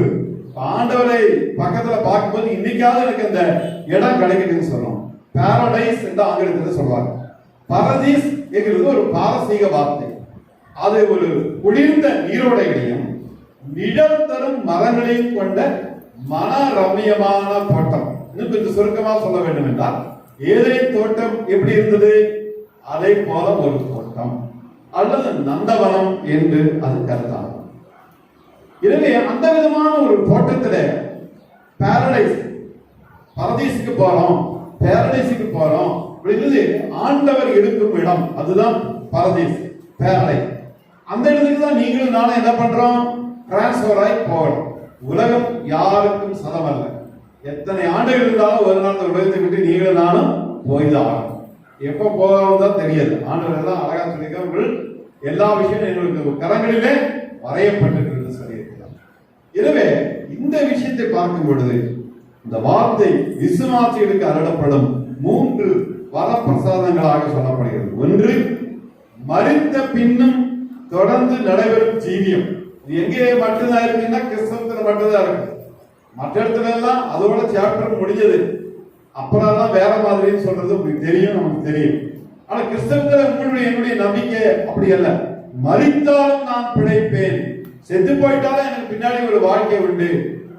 ஆண்டவரை பக்கத்துல பார்க்கும்போது இன்னைக்காவது எனக்கு அந்த இடம் கிடைக்குதுன்னு சொல்றோம். பாரடைஸ் என்று ஆங்கிலத்தில் சொல்வாங்க. பரதீஸ் என்கிறது ஒரு பாரசீக வார்த்தை. அது ஒரு குளிர்ந்த நீரோடைகளையும் நிழல் தரும் மரங்களையும் கொண்ட மன ரம்மியமான தோட்டம். இன்னும் கொஞ்சம் சுருக்கமா சொல்ல வேண்டும் என்றால், ஏதேன் தோட்டம் எப்படி இருந்தது, அதை போல ஒரு தோட்டம் அல்லது நந்தவனம் என்று அது கருத்தாகும். எனவே அந்த விதமான ஒரு தோட்டத்துல பாரடைஸ், பரதீசுக்கு போறோம், பாரடைஸுக்கு போறோம், ஆண்டவர் இருக்கும் இடம், அதுதான் பரதீஸ், பாரடைஸ். அந்த இடத்துக்கு தான் நீங்களும் நானும் என்ன பண்றோம், டிரான்ஸ்பர் ஆகி போகணும். உலகம் யாருக்கும் சதம் அல்ல. எத்தனை ஆண்டுகள் இருந்தாலும் ஒரு நாள் உலகத்தை விட்டு நீங்களும் நானும் போய்தான் ஆகணும். எப்ப போகிறோம் தான் தெரியாது. ஆண்டவர் எல்லாம் அழகா சொல்லியிருக்காங்க, எல்லா விஷயம் எங்களுக்கு கரங்களிலே வரையப்பட்டிருக்கிறது சொல்லியிருக்கிறார். எனவே இந்த விஷயத்தை பார்க்கும் பொழுது இந்த வார்த்தை விசுவாசிகளுக்கு அருளப்படும் 3 வரப்பிரசாதங்களாக சொல்லப்படுகிறது. ஒன்று, மரித்த பின்னும் தொடர்ந்து நடைபெறும் ஜீவியம். இது எங்கே மட்டும்தான் இருக்குன்னா கிறிஸ்தவத்துல மட்டும்தான் இருக்கு. மற்ற இடத்துல எல்லாம் அதோட சாப்டர் முடிஞ்சது. அப்புறம் தான் வேற மாதிரின்னு சொல்றது உங்களுக்கு தெரியும், நமக்கு தெரியும். ஆனா கிறிஸ்தவத்துல உங்களுடைய என்னுடைய நம்பிக்கை அப்படி அல்ல. மரித்தாலும் நான் பிழைப்பேன், செத்து போயிட்டாலும் எனக்கு பின்னாடி ஒரு வாழ்க்கை உண்டு.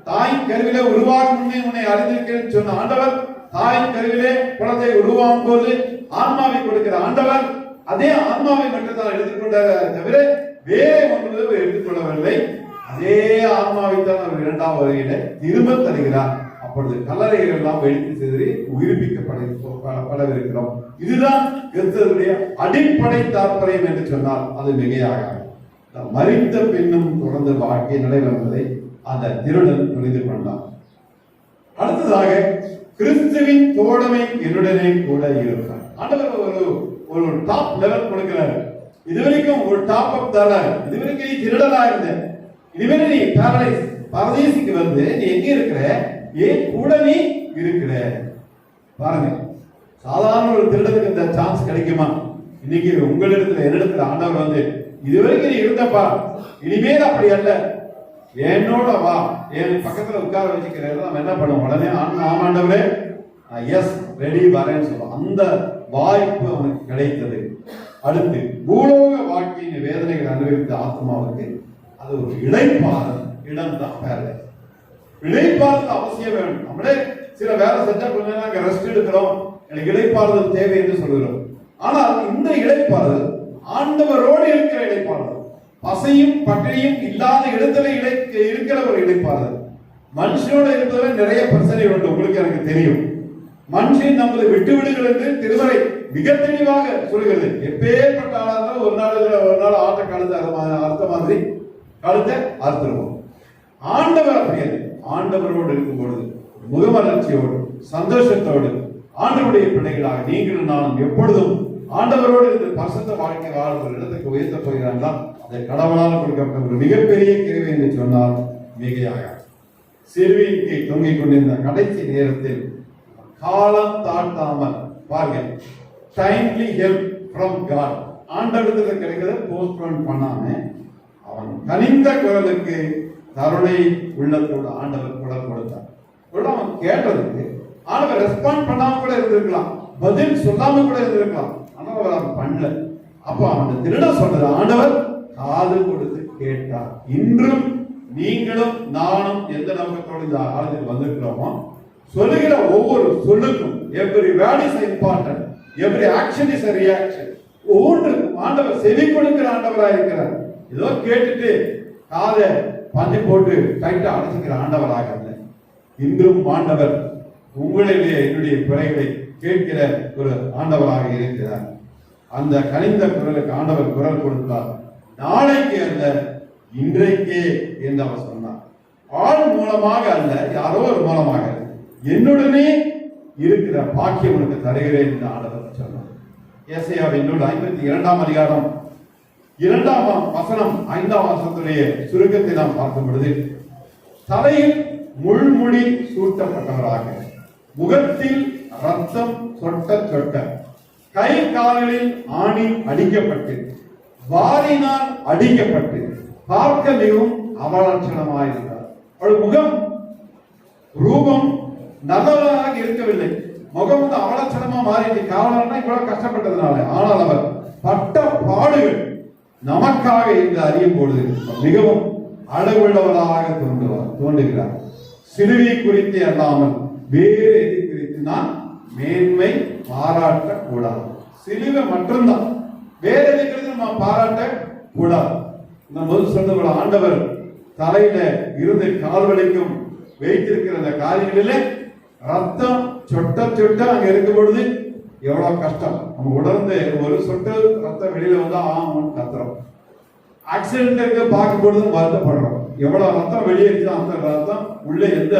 தாயின் கருவிலே உருவாகும் முன்னே உன்னை அறிந்திருக்கிறேன்னு சொன்ன ஆண்டவர், தாயின் கருவிலே குழந்தை உருவாகும் போது ஆன்மாவை கொடுக்கிற ஆண்டவர் அதே ஆன்மாவை மட்டும்தான் எடுத்துக்கொண்டார தவிர வேற ஒன்று எடுத்துக்கொள்ளவில்லை. அதே ஆன்மாவை தான் அவர் 2ஆம் வருகையில திரும்ப தருகிறார். அப்பொழுது கல்லறைகள் எல்லாம் வெடித்து சிதறி உயிர்ப்பிக்கப்படவிருக்கிறோம். இதுதான் கிறிஸ்தவருடைய அடிப்படை தாற்பயம் என்று சொன்னால் அது மிகையாக. மரித்த பின்னும் தொடர்ந்து வாழ்க்கை நடைபெறுவதை அந்த திருடன் புரிந்து கொண்டார். அடுத்ததாக, கிறிஸ்துவின் தோழமை என்னுடனே கூட இருக்கிறார். ஆண்டவர் ஒரு டாப் லெவல் கொடுக்கிறார். இதுவரைக்கும் ஒரு டாப் அப் தரார். இதுவரைக்கும் நீ திருடனா இருந்த, இனிமேல் நீ பரதேசிக்கு வந்து நீ எங்க இருக்கிற, ஏன் கூட நீ இருக்கிற. பாருங்க, சாதாரண ஒரு திருடனுக்கு இந்த சான்ஸ் கிடைக்குமா? இன்னைக்கு உங்களிடத்துல என்னிடத்துல ஆண்டவர் வந்து இதுவரைக்கும் நீ இருந்தப்பா, இனிமேல் அப்படி அல்ல, என்னோட வா, என் பக்கத்துல உட்கார வச்சுக்கிறேன். நம்ம என்ன பண்ணுவோம், உடனே ஆமாண்டவரே எஸ் ரெடி வரேன்னு சொல்லுவோம். அந்த வாய்ப்பு அவனுக்கு கிடைத்தது. அடுத்து, பூலோக வாழ்க்கையின் வேதனைகள் அனுபவித்த ஆத்மாவுக்கு அது ஒரு இளைப்பாறுதல் இடம் தான். இளைப்பாறுதல் அவசியம் வேணும். நம்மளே சில வேலை செஞ்சா கொஞ்ச நேரம் ரெஸ்ட் எடுக்கிறோம், எனக்கு இளைப்பாறுதல் தேவை என்று சொல்கிறோம். ஆனால் இந்த இளைப்பாறுதல் ஆண்டவரோடு இருக்கிற இளைப்பாறுதல், பசையும் பட்டினியும் இல்லாத இடத்துல இருக்கிற ஒரு இளைப்பாறுதல். மனுஷனோட இருப்பதை நிறைய பிரச்சனை உண்டு, உங்களுக்கு எனக்கு தெரியும். மனுஷன் நம்மளை விட்டு விடுகள் என்று திருமறை மிக தெளிவாக சொல்கிறது. எப்பேற்பட்ட ஆளா ஒரு நாள் ஆட்ட கழுத்தை அர்த்த மாதிரி கழுத்தை அறுத்துருவோம். ஆண்டவர் அப்படியே ஆண்டவரோடு இருக்கும் பொழுது முகமலர்ச்சியோடு சந்தோஷத்தோடு ஆண்டவருடைய பிள்ளைகளாக நீங்களும் நானும் எப்பொழுதும் ஆண்டவரோடு இந்த பரிசுத்த வாழ்க்கை வாழ்கிற இடத்துக்கு உயர்த்த போகிறாங்களா, அதை கடவுளால் கொடுக்கப்பட்ட ஒரு மிகப்பெரிய கிருபை என்று சொன்னால் மிகையாக. சிறுவிக்கு தொங்கிக் கொண்டிருந்த கடைசி நேரத்தில் காலம் தாழ்த்தாமல் பாருங்க, டைம்லி ஹெல்ப் ஃப்ரம் காட், ஆண்டவரிடத்தில் கிடைக்கிறத போஸ்ட்போன் பண்ணாம அவன் கனிந்த குரலுக்கு கருணை உள்ளத்தோடு ஆண்டவர் குரல் கொடுத்தார். அவன் கேட்டதுக்கு ஆண்டவர் ரெஸ்பாண்ட் பண்ணாம கூட இருந்திருக்கலாம், பதில் சொல்லாம கூட இருந்திருக்கலாம். ஆனால் அவர் அவன் பண்ணல. அப்ப அவன் திருட சொல்றது ஆண்டவர் காது கொடுத்து கேட்டார். இன்றும் நீங்களும் நானும் எந்த நோக்கத்தோடு இந்த ஆலயத்துக்கு வந்திருக்கிறோமோ, சொல்லுகிற ஒவ்வொரு சொல்லுக்கும் every word is important, every action is a reaction. ஒவ்வொன்றுக்கும் ஆண்டவர் செவி கொடுக்கிற ஆண்டவராக இருக்கிறார். ஏதோ கேட்டுட்டு காதை பஞ்சு போட்டு டைட்டா அடைச்சிக்கிற ஆண்டவராக அல்ல. இன்றும் ஆண்டவர் உங்களிலே என்னுடைய குறைகளை கேட்கிற ஒரு ஆண்டவராக இருக்கிறார். அந்த கனிந்த குரலுக்கு ஆண்டவர் குரல் கொடுத்தார். நாளைக்கு அல்ல, இன்றைக்கே என்று அவர் சொன்னார். ஆள் மூலமாக அல்ல, யாரோ ஒரு மூலமாக என்னுடனே இருக்கிற பாக்கியம் உனக்கு தருகிறேன் என்று ஆண்டவர் சொன்னார். ஏசாயாவின் நூல் 52ஆம் அதிகாரம் 2ஆம் வசனம் 5ஆம் வசனத்துடைய சுருக்கத்தை நாம் பார்க்கும் பொழுது, தலையில் முள்முடி சூட்டப்பட்டவராக, முகத்தில் ரத்தம் சொட்ட சொட்ட, கை கால்களில் ஆணி அடிக்கப்பட்டு, வாரினால் அடிக்கப்பட்டு, பார்க்க மிகவும் அவலட்சணமாயிருந்தார். அவள் முகம் ரூபம் நல்லவராக இருக்கவில்லை, முகம் வந்து அவலட்சணமா மாறிட்டு. காரணம்னா இவ்வளவு கஷ்டப்பட்டதுனால. ஆனால் அவர் பட்ட பாடுகள் நமக்காக என்று அறியும் பொழுது மிகவும் அழகுள்ளவராக தோன்றுகிறார். சிலுவை குறித்து அல்லாமல் வேறு எதை குறித்து நான் மேன்மை பாராட்ட கூடாது. சிலுவை மட்டும்தான், வேற எதை குறித்து நம்ம பாராட்ட கூடாது. நம்ம முதல் சொன்ன ஆண்டவர் தலையில இருந்து கால் வலிக்கும் வைத்திருக்கிற அந்த காரியங்களிலே ரத்தம் சொட்ட சொட்ட அங்க இருக்கும் பொழுது எவ்வளவு கஷ்டம். நம்ம உடம்பு ஒரு சொட்டு ரத்தம் வெளியில வந்தா ஆமான்னு கத்துறோம். ஆக்சிடென்ட் பார்க்கும் பொழுது வருத்தப்படுறோம். எவ்வளவு ரத்தம் வெளியேற்று அந்த ரத்தம் உள்ள எந்த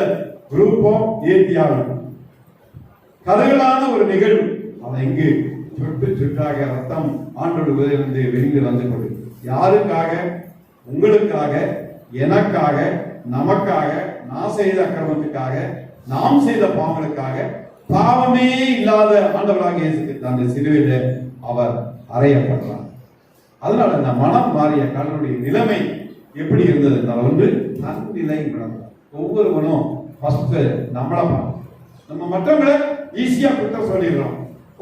குரூப்போ ஏற்றியாகும். கதைகளான ஒரு நிகழ்வு அதை இங்கு சொட்டு சொட்டாக ரத்தம் ஆண்டோடு உதவிலிருந்து வெளியில் வந்து கொண்டு யாருக்காக? உங்களுக்காக, எனக்காக, நமக்காக, நான் செய்த அக்கிரமத்துக்காக, நாம் செய்த பாவங்களுக்காக, பாவமே இல்லாத ஆண்டவராக இயேசு அந்த சிலுவையில அவர் அறையப்படுறார். அதனால இந்த மனம் மாறிய கடவுளுடைய நிலைமை எப்படி இருந்தது என்றால், ஒன்று தன் நிலை உணர்ந்தார். ஒவ்வொருவனும் ஃபர்ஸ்ட் நம்மளை நம்ம மற்றவங்களை ஈஸியா குற்றம் சொல்லிடுறோம்,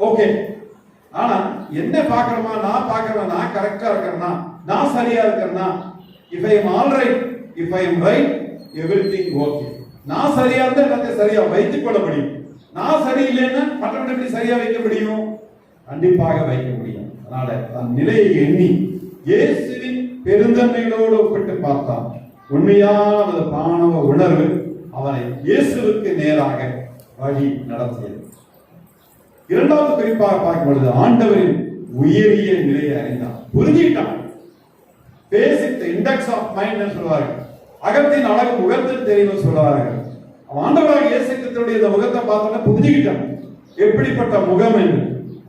ஓகே. ஆனா என்ன பாக்குறோமா? நான் பாக்குறேன், நான் கரெக்டா இருக்கிறேன்னா, நான் சரியா இருக்கிறேன்னா, if I am all right, if I am right, everything okay. நான் சரியா இருந்தா எல்லாத்தையும் சரியா வைத்துக் கொள்ள முடியும். நான் சரியில்லைன்னா மற்றவங்க எப்படி சரியா வைக்க முடியும்? கண்டிப்பாக வைக்க முடியும். அதனால தன் நிலையை எண்ணி இயேசுவின் பெருந்தன்மையோடு ஒப்பிட்டு பார்த்தான். உண்மையான பானவ உணர்வு அவனை இயேசுவுக்கு நேராக வழி நடத்தியது. இரண்டாவது குறிப்பாக பார்க்கும் பொழுது ஆண்டவரின் உயரிய நிலையை அறிந்தான், புரிஞ்சுக்கிட்டான். பேசிக் இண்டெக்ஸ் ஆஃப் மைண்ட் சொல்வார்கள், அகத்தின் அழகு முகத்தில் தெரியும் சொல்வார்கள். ஆண்டவராக இயேசு கிறிஸ்துவுடைய இந்த முகத்தை பார்த்தோன்னா புரிஞ்சுக்கிட்டான் எப்படிப்பட்ட முகம் என்று.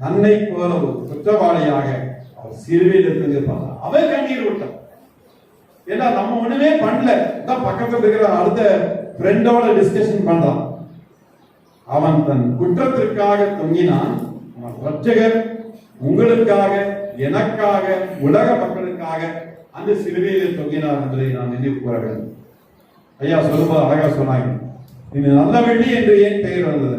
தன்னை போல ஒரு குற்றவாளியாக அவர் சிலுவையில் இருப்பாங்க. அவன் கண்ணீர் விட்டான். ஏன்னா நம்ம ஒண்ணுமே பண்ணல, பக்கத்துல இருக்கிற அடுத்த ஃப்ரெண்டோட டிஸ்கஷன் பண்றான். அவன் தன் குற்றத்திற்காக தொங்கினான். அவன் ரட்சகர் உங்களுக்காக, எனக்காக, உலக மக்களுக்காக அந்த சிலுவையில் தொங்கினார் என்பதை நான் நினைவு கூற வேண்டும். ஐயா சொல்லும்போது அழகா சொன்னாங்க, நீங்க நல்ல வெள்ளி என்று ஏன் பெயர் வந்தது?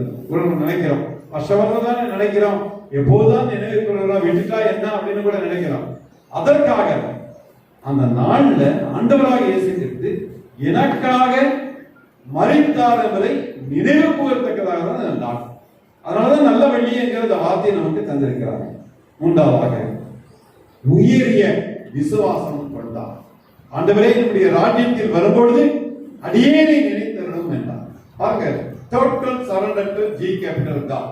நினைக்கிறோம், வருஷம் தானே நினைக்கிறோம், எப்போதுதான் நினைவு கூறுகிறோம், விட்டுட்டா என்ன அப்படின்னு கூட நினைக்கிறோம். அதற்காக அந்த நாள்ல ஆண்டவராக இயேசு கிறிஸ்து எனக்காக மரித்தார் என்பதை நினைவு கூறத்தக்கதாக தான் அந்த நாள். அதனாலதான் நல்ல வெள்ளி என்கிற வார்த்தையை நமக்கு தந்திருக்கிறாங்க. மூன்றாவதாக உயரிய விசுவாசம் கொண்டார். ஆண்டவரே நம்முடைய ராஜ்யத்தில் வரும்பொழுது அடியேனை நினைத்தரணும் என்றார். பாருங்க, total surrender to the capital தான்.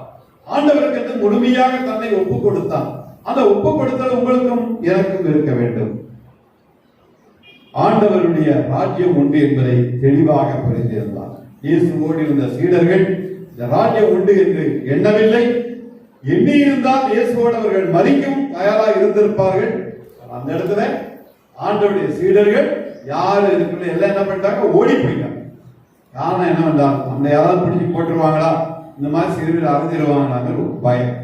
ஆண்டவருக்கு முழுமையாக தன்னை ஒப்பு கொடுத்தான். அந்த ஒப்பு கொடுத்தல் உங்களுக்கும் எனக்கும் இருக்க வேண்டும். ஆண்டவருடைய ராஜ்யம் உண்டு என்பதை தெளிவாக புரிந்திருந்தார். இயேசுவோடு இருந்த சீடர்கள் இந்த ராஜ்யம் உண்டு என்று எண்ணவில்லை. எண்ணி இருந்தால் இயேசுவோடு அவர்கள் மறிக்கவும் தயாராக இருந்திருப்பார்கள். அந்த இடத்துல ஆண்டவருடைய சீடர்கள் யாரு இருக்குள்ள எல்லாம் என்ன பண்ணிட்டாங்க? ஓடி போயிட்டாங்க. காரணம் என்னவென்றால், நம்ம யாராவது பிடிச்சி போட்டுருவாங்களா, இந்த மாதிரி சிறுவில் அறிஞ்சிருவாங்களாங்கிற ஒரு பயம்.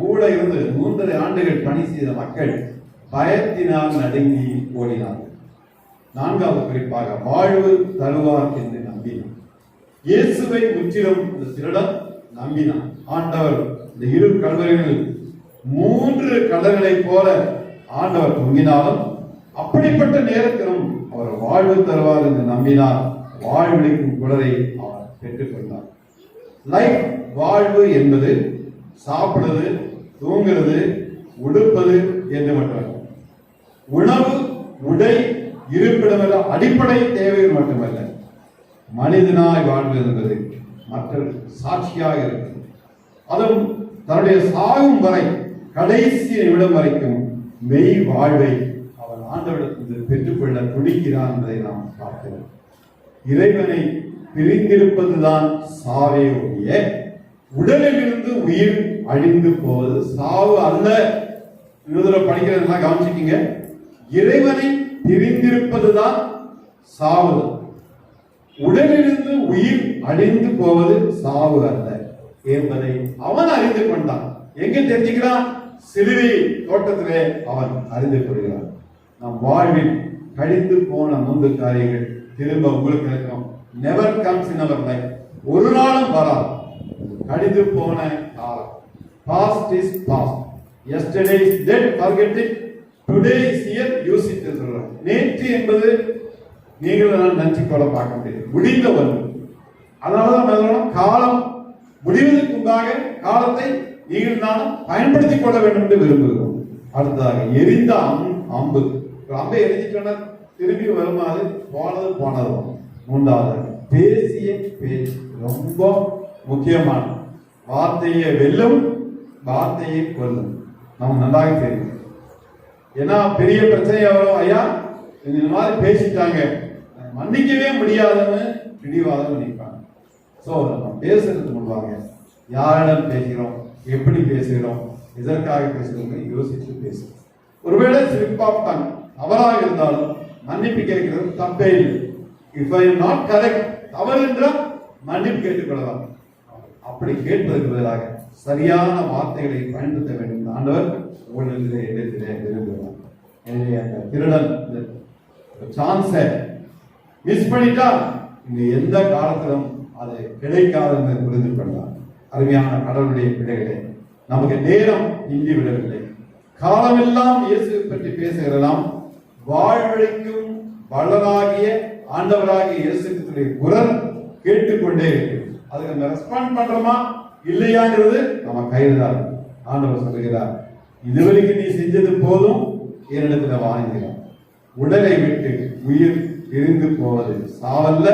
கூட இருந்து 3 ஆண்டுகள் பணி செய்த மக்கள் பயத்தினால் நடுங்கி ஓடினார்கள். நான்காவது குறிப்பாக வாழ்வு தருவார் என்று நம்பினார். இயேசுவை முற்றிலும் இந்த திருடன் நம்பினார். ஆண்டவர் இந்த இரு கல்வர்களில் 3 கடல்களை போல ஆண்டவர் தொங்கினாலும் அப்படிப்பட்ட நேரத்திலும் அவர் வாழ்வு தருவார் என்று நம்பினார். வாழ்வளிக்கும் குடரை அவர் பெற்றுக்கொண்டார். லைஃப், வாழ்வு என்பது சாப்பிடுறது, தூங்குறது, உடுப்பது என்று மட்டுமல்ல, உணவு, உடை, இருப்பிடமல்ல, அடிப்படை தேவைகள் மட்டுமல்ல, மனிதனாய் வாழ்வது என்பது மற்றவர்கள் சாட்சியாக இருக்கிறது. அதுவும் தன்னுடைய சாகும் வரை, கடைசி நிமிடம் வரைக்கும் மெய் வாழ்வை அவன் ஆண்டவரிடத்தில் பெற்றுக்கொள்ள துடிக்கிறான் என்பதை நாம் பார்க்கிறோம். இறைவனை பிரிந்திருப்பதுதான் சாவே ஒழிய உடலில் இருந்து உயிர் அழிந்து போவது சாவு அல்ல. படிக்கிறதெல்லாம் கவனிச்சுக்கீங்க. இறைவனை பிரிந்திருப்பதுதான் சாவு. உடலிலிருந்து உயிர் அழிந்து போவது சாவு அல்ல என்பதை அவன் அறிந்து கொண்டான். எங்க தெரிஞ்சுக்கிறான்? சிலுவை தோட்டத்திலே அவன் அறிந்து கொள்கிறான். நம் வாழ்வில் கழிந்து போன 3 காரியங்கள் திரும்ப உங்களுக்கு இருக்கும். Never comes in our life. ஒரு நாளும் வராது. கழிந்து போன காலம். Past is past. yesterday is dead, forget it. today is here, use it. நேற்று என்பது நீங்கள் நினைச்சு கூட பார்க்க முடியாது, முடிந்த ஒன்று. அதனாலதான் காலம் முடிவதற்கு முன்பாக காலத்தை நீங்கள் நானும் பயன்படுத்திக் கொள்ள வேண்டும் என்று விரும்புகிறோம். அடுத்ததாக எரிந்த அம்பு. அம்பை எரிஞ்சிட்டோன்னா திரும்பி வருமாறு போனது. மூன்றாவது பேசிய பேச்சு ரொம்ப முக்கியமான. வார்த்தையை வெல்லும், வார்த்தையை கொல்லும். நமக்கு நன்றாக தெரியும். ஏன்னா பெரிய பிரச்சனை வரும், ஐயா இந்த மாதிரி பேசிட்டாங்க, மன்னிக்கவே முடியாதுன்னு பிடிவாதம் நிற்பாங்க. ஸோ நம்ம பேசுறதுக்கு முன்பாக யாரிடம் பேசுகிறோம், எப்படி பேசுகிறோம், இதற்காக பேசுறவங்க யோசித்து பேசுங்க. ஒருவேளை ஸ்லிப் ஆஃப் டங் தவறாக இருந்தாலும் மன்னிப்பு கேட்கிறது தப்பே இல்லை. இஃப் ஐ நாட் கரெக்ட், தவறு என்றால் மன்னிப்பு கேட்டுக்கொள்ளலாம். அப்படி கேட்பதற்கு பதிலாக சரியான வார்த்தைகளை பயன்படுத்த வேண்டும். ஆண்டவர் உங்களிடத்திலே இடத்திலே விரும்புகிறார். எனவே அந்த திருடன் சான்ஸை மிஸ் பண்ணிட்டா இங்க எந்த காலத்திலும் அது கிடைக்காது என்று புரிந்து கொண்டார். அருமையான கடவுளுடைய பிள்ளைகளே, நமக்கு நேரம் இன்றி விடவில்லை. காலமெல்லாம் இயேசுவை பற்றி பேசுகிறதாம். வாழ்வழிக்கும் வள்ளலாகிய ஆண்டவராகிய இயேசு கிறிஸ்துவின் குரல் கேட்டுக்கொண்டே இருக்கு. அதுக்கு நம்ம ரெஸ்பாண்ட் பண்றோமா இல்லையாங்கிறது நம்ம கையில் தான். ஆண்டவர் சொல்லுகிறார், இதுவரைக்கும் நீ செஞ்சது போதும், என்னிடத்துல வாங்குகிறார். உடலை விட்டு உயிர் பிரிந்து போவது சாவல்ல,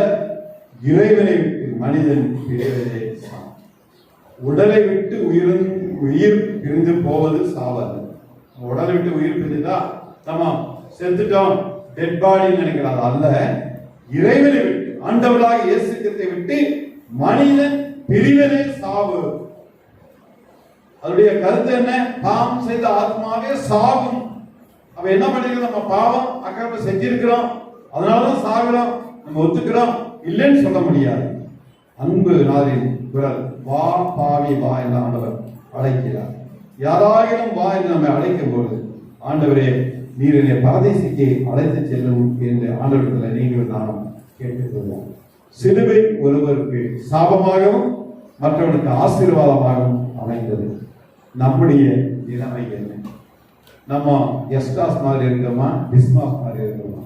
இறைவனை விட்டு மனிதன் பிரிவதே சாவு. உடலை விட்டு உயிர் பிரிந்து போவது சாவல்ல. உடலை விட்டு உயிர் பிரிந்துட்டா நம்ம செத்துட்டோம், டெட் பாடி நினைக்கிறாங்க. அல்ல, இறைவனை விட்டு ஆண்டவராக இயேசு கிறிஸ்துவை விட்டு மனிதன் பிரிவதே சாவு. அதனுடைய கருத்து என்ன? பாவம் செய்த ஆத்மாவே சாகும். அவ என்ன பண்ணிருக்கோம்? நம்ம பாவம் அக்கிரமம் செஞ்சிருக்கிறோம், அதனாலதான் சாகிறோம். நம்ம ஒத்துக்கிறோம், இல்லைன்னு சொல்ல முடியாது. அன்பு நாளின் குரல், வா பாவி வா என்ற ஆண்டவர் அழைக்கிறார். யாராயிரம் வா என்று நம்மை அழைக்கும் போது, ஆண்டவரே நீர் என்னை பரதேசிக்கு அழைத்து செல்லும் என்று ஆண்டவரத்தில் நீங்கள் நானும் கேட்டுக்கொள்வோம். சிலுவை ஒருவருக்கு சாபமாகவும் மற்றவனுக்கு ஆசீர்வாதமாகவும் அமைந்தது. நம்முடைய நிலைமை என்ன? நம்ம எஸ்டாஸ் மாதிரி இருக்கோமா, பிஸ்மாஸ் மாதிரி இருக்கோமா?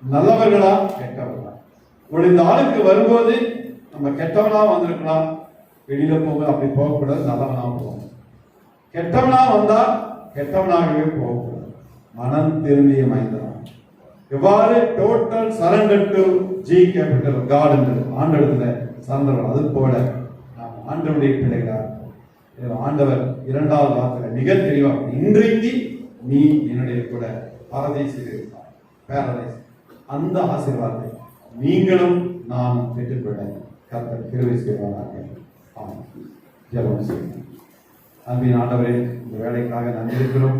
நல்லவர்களா கெட்டவர்களா? இந்த ஆளுக்கு வரும்போது நம்ம கெட்டவனா வந்திருக்கலாம், வெளியில போகும்போது அப்படி போகக்கூடாது, நல்லவனா போகணும். கெட்டவனா வந்தா கெட்டவனாகவே போகக்கூடாது. மனம் திரும்பிய மைந்தனா எவ்வாறு total surrender to the capital God என்று ஆண்டவரத்துல சரண்டர், அது போல நாம் ஆண்டவருடைய பிள்ளைகளா. ஆண்டவர் இரண்டாவது வார்த்தை மிக தெளிவாக, இன்றைக்கு நீ என்னுடைய கூட பரதேசில் இருப்பாய், பேரடைஸ். அந்த ஆசீர்வாதத்தை நீங்களும் நான் பெற்றுக்கொள்ள கர்த்தர் கிருபை செய்வாராக. ஆமாம், ஜெபம் செய்வோம். அன்பின் ஆண்டவரே, இந்த வேலைக்காக நன்றி இருக்கிறோம்.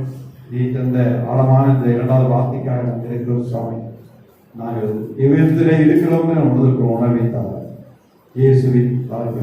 நீ தந்த ஆழமான இந்த இரண்டாவது வார்த்தைக்காக நன்றி இருக்கிறோம் சுவாமி. நாங்கள் எவ்விதத்தில் இருக்கிறோம் உணர்வை தவிர இயேசுவின் வாழ்க்கை